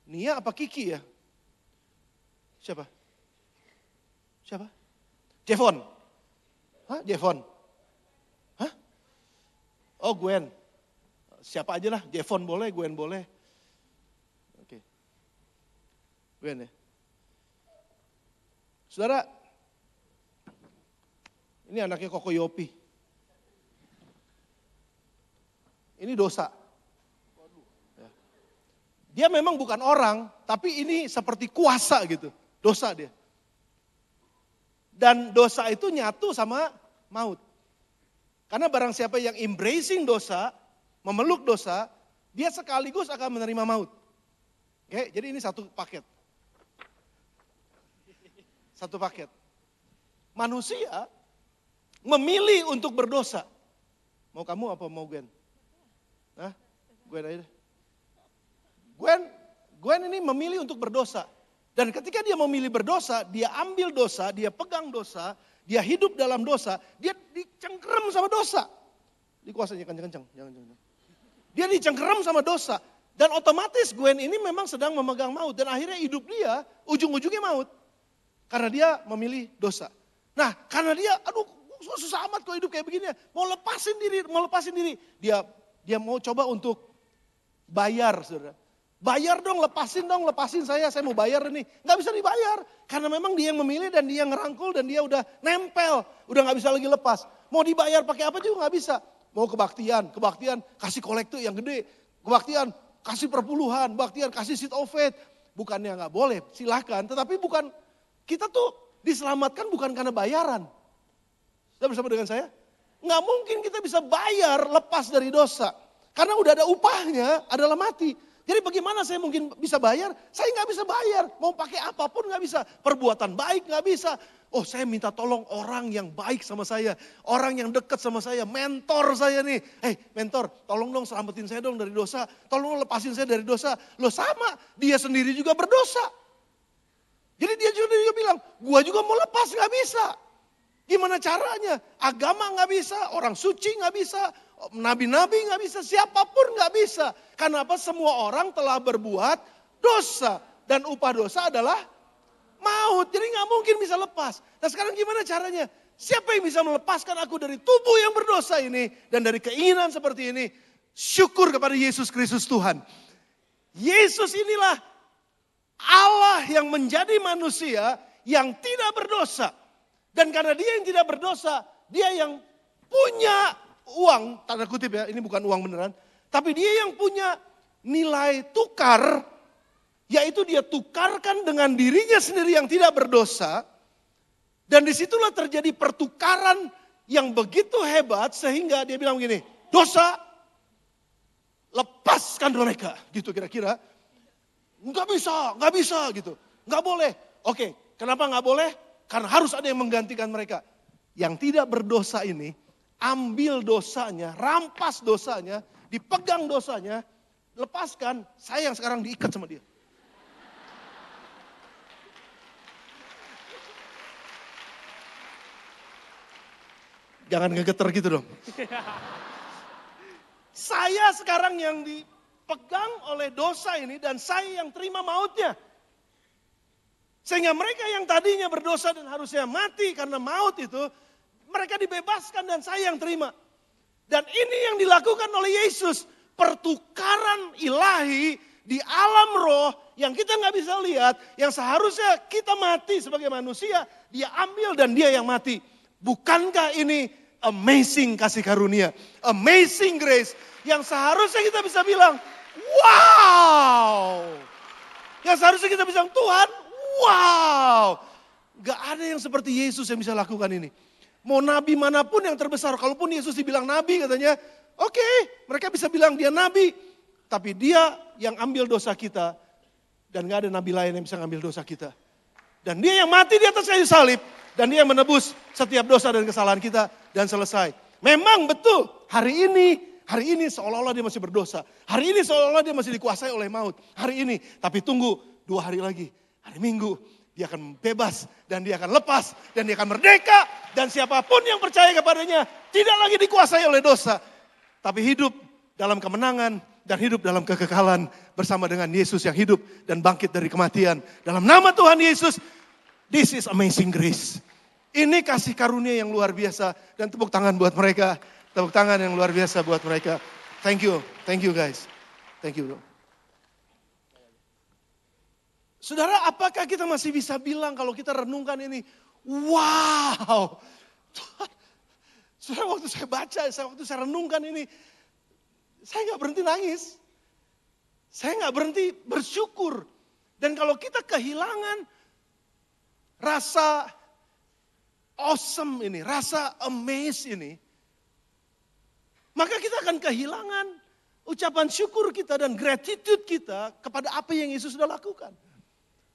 Nia apa Kiki ya? Siapa? Jevon. Hah? Jevon? Hah? Oh Gwen. Siapa aja lah, Jevon boleh, Gwen boleh. Oke. Gwen ya. Saudara, ini anaknya Koko Yopi. Ini dosa. Dia memang bukan orang, tapi ini seperti kuasa gitu. Dosa dia. Dan dosa itu nyatu sama maut. Karena barang siapa yang embracing dosa, memeluk dosa, dia sekaligus akan menerima maut. Oke, jadi ini satu paket. Satu paket. Manusia memilih untuk berdosa. Mau kamu apa mau Gwen? Hah? Gwen aja deh. Gwen ini memilih untuk berdosa. Dan ketika dia memilih berdosa, dia ambil dosa, dia pegang dosa, dia hidup dalam dosa, dia dicengkeram sama dosa. Dikuasainya kencang-kencang, jangan. Dia dicengkeram sama dosa. Dan otomatis Gwen ini memang sedang memegang maut. Dan akhirnya hidup dia ujung-ujungnya maut. Karena dia memilih dosa. Nah karena dia, aduh susah amat kalau hidup kayak begini. Mau lepasin diri. Dia mau coba untuk bayar, saudara. Bayar dong, lepasin saya mau bayar ini. Nggak bisa dibayar, karena memang dia yang memilih dan dia yang ngerangkul dan dia udah nempel. Udah nggak bisa lagi lepas. Mau dibayar pakai apa juga nggak bisa. Mau kebaktian kasih kolektor yang gede. Kebaktian kasih perpuluhan, kebaktian kasih seat of faith. Bukannya nggak boleh, silahkan. Tetapi bukan, kita tuh diselamatkan bukan karena bayaran. Sudah bersama dengan saya? Nggak mungkin kita bisa bayar lepas dari dosa. Karena udah ada upahnya adalah mati. Jadi bagaimana saya mungkin bisa bayar? Saya nggak bisa bayar. Mau pakai apapun nggak bisa. Perbuatan baik nggak bisa. Oh saya minta tolong orang yang baik sama saya. Orang yang dekat sama saya. Mentor saya nih. Mentor tolong dong selamatin saya dong dari dosa. Tolong lepasin saya dari dosa. Loh sama, dia sendiri juga berdosa. Jadi dia juga bilang, gua juga mau lepas nggak bisa. Gimana caranya? Agama nggak bisa, orang suci nggak bisa, nabi-nabi nggak bisa, siapapun nggak bisa. Kenapa? Semua orang telah berbuat dosa. Dan upah dosa adalah maut. Jadi nggak mungkin bisa lepas. Nah sekarang gimana caranya? Siapa yang bisa melepaskan aku dari tubuh yang berdosa ini. Dan dari keinginan seperti ini. Syukur kepada Yesus Kristus Tuhan. Yesus inilah Allah yang menjadi manusia yang tidak berdosa. Dan karena dia yang tidak berdosa, dia yang punya uang, tanda kutip ya, ini bukan uang beneran. Tapi dia yang punya nilai tukar, yaitu dia tukarkan dengan dirinya sendiri yang tidak berdosa. Dan disitulah terjadi pertukaran yang begitu hebat sehingga dia bilang begini, dosa lepaskan mereka, gitu kira-kira. Nggak bisa gitu, nggak boleh. Oke, kenapa nggak boleh? Karena harus ada yang menggantikan mereka. Yang tidak berdosa ini, ambil dosanya, rampas dosanya, dipegang dosanya, lepaskan, saya yang sekarang diikat sama dia. Jangan ngegeter gitu dong. Saya sekarang yang dipegang oleh dosa ini dan saya yang terima mautnya. Sehingga mereka yang tadinya berdosa dan harusnya mati karena maut itu, mereka dibebaskan dan saya yang terima. Dan ini yang dilakukan oleh Yesus. Pertukaran ilahi di alam roh yang kita nggak bisa lihat. Yang seharusnya kita mati sebagai manusia, dia ambil dan dia yang mati. Bukankah ini amazing kasih karunia? Amazing grace. Yang seharusnya kita bisa bilang, wow. Yang seharusnya kita bisa bilang, Tuhan, wow, gak ada yang seperti Yesus yang bisa lakukan ini. Mau nabi manapun yang terbesar, kalaupun Yesus dibilang nabi katanya, oke, mereka bisa bilang dia nabi. Tapi dia yang ambil dosa kita, dan gak ada nabi lain yang bisa ngambil dosa kita. Dan dia yang mati di atas kayu salib, dan dia yang menebus setiap dosa dan kesalahan kita, dan selesai. Memang betul, hari ini seolah-olah dia masih berdosa. Hari ini seolah-olah dia masih dikuasai oleh maut. Hari ini, tapi tunggu 2 hari lagi. Hari Minggu dia akan bebas dan dia akan lepas dan dia akan merdeka. Dan siapapun yang percaya kepadanya tidak lagi dikuasai oleh dosa. Tapi hidup dalam kemenangan dan hidup dalam kekekalan bersama dengan Yesus yang hidup dan bangkit dari kematian. Dalam nama Tuhan Yesus, this is amazing grace. Ini kasih karunia yang luar biasa dan tepuk tangan buat mereka. Tepuk tangan yang luar biasa buat mereka. Thank you guys. Thank you bro. Saudara, apakah kita masih bisa bilang kalau kita renungkan ini, wow. Saudara, waktu saya baca, waktu saya renungkan ini, saya gak berhenti nangis. Saya gak berhenti bersyukur. Dan kalau kita kehilangan rasa awesome ini, rasa amaze ini, maka kita akan kehilangan ucapan syukur kita dan gratitude kita kepada apa yang Yesus sudah lakukan.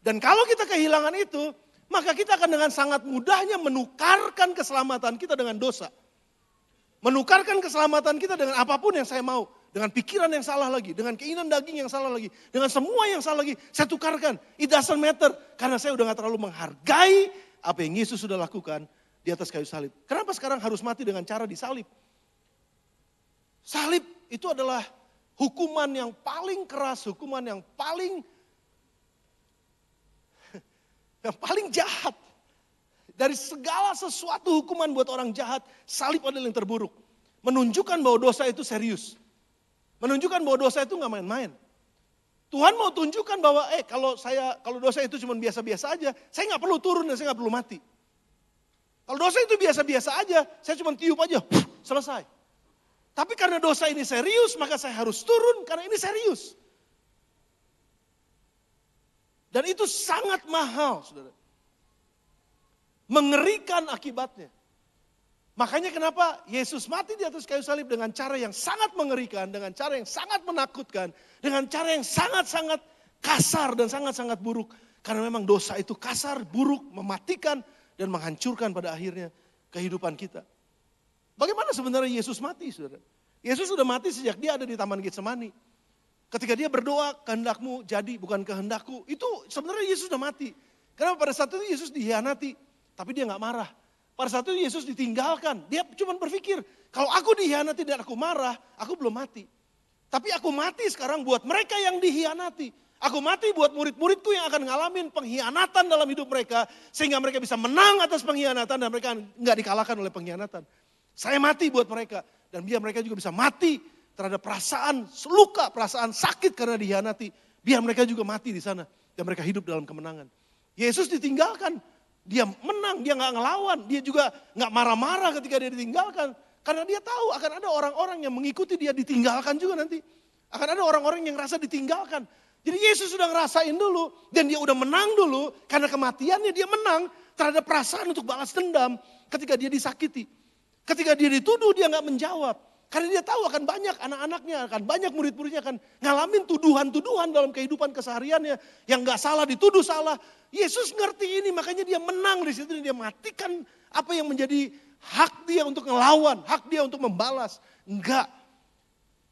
Dan kalau kita kehilangan itu, maka kita akan dengan sangat mudahnya menukarkan keselamatan kita dengan dosa. Menukarkan keselamatan kita dengan apapun yang saya mau. Dengan pikiran yang salah lagi, dengan keinginan daging yang salah lagi. Dengan semua yang salah lagi, saya tukarkan. It doesn't matter, karena saya udah gak terlalu menghargai apa yang Yesus sudah lakukan di atas kayu salib. Kenapa sekarang harus mati dengan cara disalib? Salib itu adalah hukuman yang paling keras, hukuman yang paling jahat. Dari segala sesuatu hukuman buat orang jahat, salib adalah yang terburuk. Menunjukkan bahwa dosa itu serius. Menunjukkan bahwa dosa itu gak main-main. Tuhan mau tunjukkan bahwa kalau dosa itu cuma biasa-biasa aja, saya gak perlu turun dan saya gak perlu mati. Kalau dosa itu biasa-biasa aja, saya cuma tiup aja, selesai. Tapi karena dosa ini serius, maka saya harus turun karena ini serius. Dan itu sangat mahal, saudara. Mengerikan akibatnya. Makanya kenapa Yesus mati di atas kayu salib dengan cara yang sangat mengerikan, dengan cara yang sangat menakutkan, dengan cara yang sangat-sangat kasar dan sangat-sangat buruk. Karena memang dosa itu kasar, buruk, mematikan, dan menghancurkan pada akhirnya kehidupan kita. Bagaimana sebenarnya Yesus mati, saudara? Yesus sudah mati sejak dia ada di Taman Getsemani. Ketika dia berdoa, kehendakmu jadi bukan kehendakku. Itu sebenarnya Yesus sudah mati. Karena pada saat itu Yesus dihianati, tapi dia gak marah. Pada saat itu Yesus ditinggalkan. Dia cuma berpikir, kalau aku dihianati dan aku marah, aku belum mati. Tapi aku mati sekarang buat mereka yang dihianati. Aku mati buat murid-muridku yang akan ngalamin pengkhianatan dalam hidup mereka. Sehingga mereka bisa menang atas pengkhianatan dan mereka gak dikalahkan oleh pengkhianatan. Saya mati buat mereka. Dan biar mereka juga bisa mati terhadap perasaan luka, perasaan sakit karena dihianati. Biar mereka juga mati di sana. Dan mereka hidup dalam kemenangan. Yesus ditinggalkan. Dia menang, dia gak ngelawan. Dia juga gak marah-marah ketika dia ditinggalkan. Karena dia tahu akan ada orang-orang yang mengikuti dia ditinggalkan juga nanti. Akan ada orang-orang yang rasa ditinggalkan. Jadi Yesus sudah ngerasain dulu. Dan dia udah menang dulu. Karena kematiannya dia menang terhadap perasaan untuk balas dendam ketika dia disakiti. Ketika dia dituduh dia gak menjawab. Karena dia tahu akan banyak anak-anaknya, akan banyak murid-muridnya akan ngalamin tuduhan-tuduhan dalam kehidupan kesehariannya. Yang gak salah dituduh salah. Yesus ngerti ini makanya dia menang di situ. Dia matikan apa yang menjadi hak dia untuk ngelawan, hak dia untuk membalas. Enggak.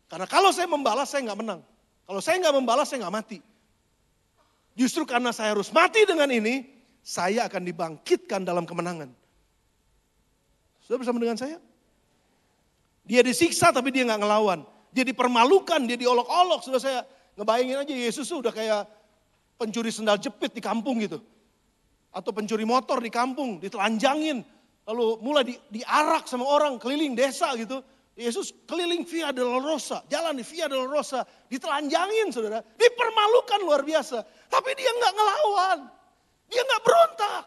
Karena kalau saya membalas saya gak menang. Kalau saya gak membalas saya gak mati. Justru karena saya harus mati dengan ini, saya akan dibangkitkan dalam kemenangan. Sudah bersama dengan saya? Dia disiksa tapi dia gak ngelawan. Dia dipermalukan, dia diolok-olok. Sudah saya ngebayangin aja Yesus udah kayak pencuri sendal jepit di kampung gitu. Atau pencuri motor di kampung, ditelanjangin. Lalu mulai diarak sama orang keliling desa gitu. Yesus keliling Via Dolorosa, jalan di Via Dolorosa. Ditelanjangin saudara, dipermalukan luar biasa. Tapi dia gak ngelawan, dia gak berontak.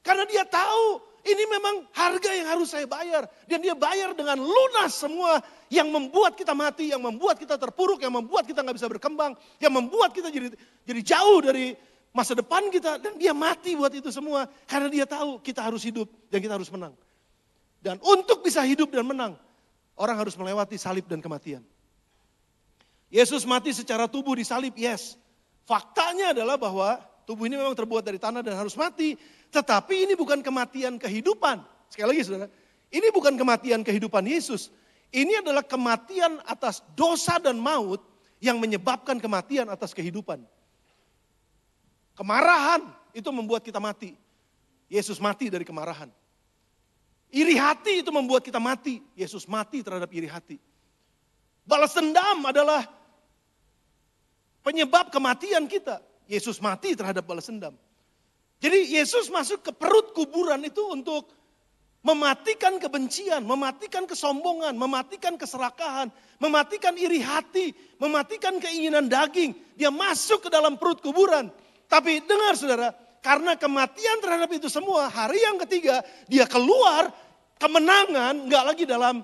Karena dia tahu ini memang harga yang harus saya bayar. Dan dia bayar dengan lunas semua yang membuat kita mati, yang membuat kita terpuruk, yang membuat kita gak bisa berkembang. Yang membuat kita jadi jauh dari masa depan kita. Dan dia mati buat itu semua. Karena dia tahu kita harus hidup dan kita harus menang. Dan untuk bisa hidup dan menang, orang harus melewati salib dan kematian. Yesus mati secara tubuh di salib, yes. Faktanya adalah bahwa tubuh ini memang terbuat dari tanah dan harus mati. Tetapi ini bukan kematian kehidupan. Sekali lagi saudara, ini bukan kematian kehidupan Yesus. Ini adalah kematian atas dosa dan maut yang menyebabkan kematian atas kehidupan. Kemarahan itu membuat kita mati. Yesus mati dari kemarahan. Iri hati itu membuat kita mati. Yesus mati terhadap iri hati. Balas dendam adalah penyebab kematian kita. Yesus mati terhadap balas dendam. Jadi Yesus masuk ke perut kuburan itu untuk mematikan kebencian, mematikan kesombongan, mematikan keserakahan, mematikan iri hati, mematikan keinginan daging. Dia masuk ke dalam perut kuburan. Tapi dengar saudara, karena kematian terhadap itu semua, hari yang ketiga dia keluar kemenangan, enggak lagi dalam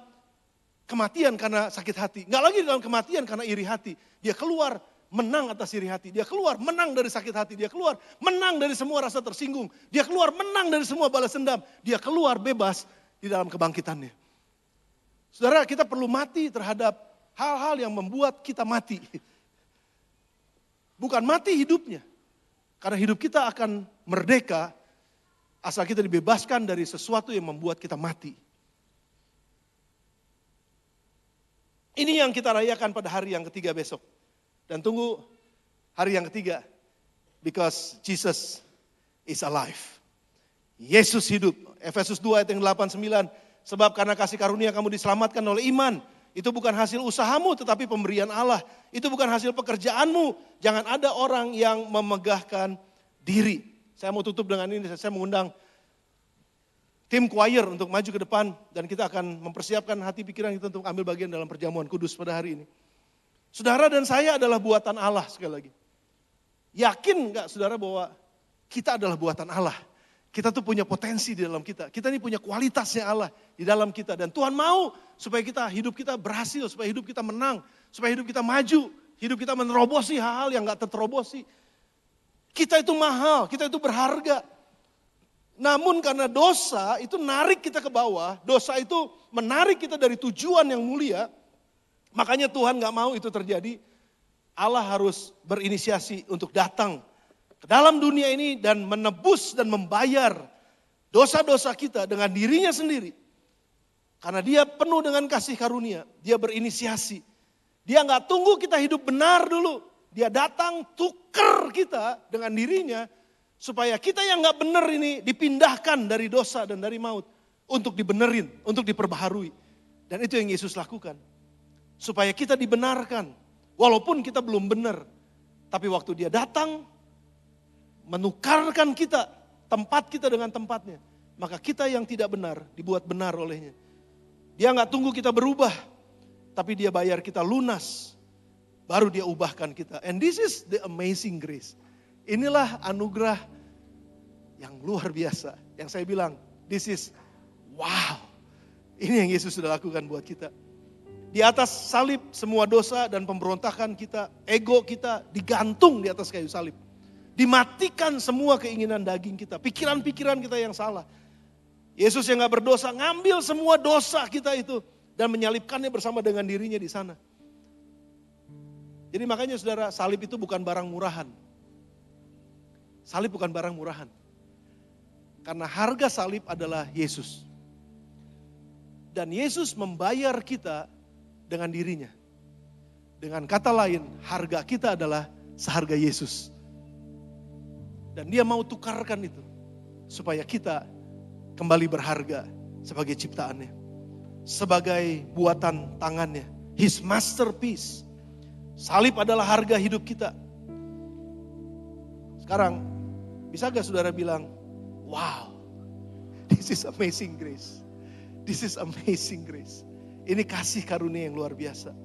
kematian karena sakit hati, enggak lagi dalam kematian karena iri hati. Dia keluar menang atas iri hati. Dia keluar menang dari sakit hati. Dia keluar menang dari semua rasa tersinggung. Dia keluar menang dari semua balas dendam. Dia keluar bebas di dalam kebangkitannya. Saudara, kita perlu mati terhadap hal-hal yang membuat kita mati. Bukan mati hidupnya. Karena hidup kita akan merdeka asal kita dibebaskan dari sesuatu yang membuat kita mati. Ini yang kita rayakan pada hari yang ketiga besok. Dan tunggu hari yang ketiga. Because Jesus is alive. Yesus hidup. Efesus 2 ayat yang 8-9. Sebab karena kasih karunia kamu diselamatkan oleh iman. Itu bukan hasil usahamu tetapi pemberian Allah. Itu bukan hasil pekerjaanmu. Jangan ada orang yang memegahkan diri. Saya mau tutup dengan ini, saya mengundang tim choir untuk maju ke depan. Dan kita akan mempersiapkan hati pikiran kita untuk ambil bagian dalam perjamuan kudus pada hari ini. Saudara dan saya adalah buatan Allah sekali lagi. Yakin gak saudara bahwa kita adalah buatan Allah? Kita tuh punya potensi di dalam kita. Kita ini punya kualitasnya Allah di dalam kita. Dan Tuhan mau supaya hidup kita berhasil, supaya hidup kita menang, supaya hidup kita maju, hidup kita menerobosi hal-hal yang gak terterobosi. Kita itu mahal, kita itu berharga. Namun karena dosa itu narik kita ke bawah, dosa itu menarik kita dari tujuan yang mulia, makanya Tuhan gak mau itu terjadi. Allah harus berinisiasi untuk datang ke dalam dunia ini dan menebus dan membayar dosa-dosa kita dengan dirinya sendiri. Karena dia penuh dengan kasih karunia, dia berinisiasi. Dia gak tunggu kita hidup benar dulu, dia datang tuker kita dengan dirinya, supaya kita yang gak benar ini dipindahkan dari dosa dan dari maut. Untuk dibenerin, untuk diperbaharui. Dan itu yang Yesus lakukan. Supaya kita dibenarkan. Walaupun kita belum benar. Tapi waktu dia datang, menukarkan kita, tempat kita dengan tempatnya. Maka kita yang tidak benar, dibuat benar olehnya. Dia gak tunggu kita berubah. Tapi dia bayar kita lunas. Baru dia ubahkan kita. And this is the amazing grace. Inilah anugerah yang luar biasa. Yang saya bilang, this is wow. Ini yang Yesus sudah lakukan buat kita. Di atas salib semua dosa dan pemberontakan kita, ego kita digantung di atas kayu salib. Dimatikan semua keinginan daging kita, pikiran-pikiran kita yang salah. Yesus yang gak berdosa ngambil semua dosa kita itu dan menyalibkannya bersama dengan dirinya di sana. Jadi makanya saudara, salib itu bukan barang murahan. Salib bukan barang murahan. Karena harga salib adalah Yesus. Dan Yesus membayar kita dengan dirinya. Dengan kata lain, harga kita adalah seharga Yesus. Dan dia mau tukarkan itu. Supaya kita kembali berharga sebagai ciptaannya. Sebagai buatan tangannya. His masterpiece. Salib adalah harga hidup kita. Sekarang, bisa gak saudara bilang, wow, this is amazing grace. This is amazing grace. Ini kasih karunia yang luar biasa.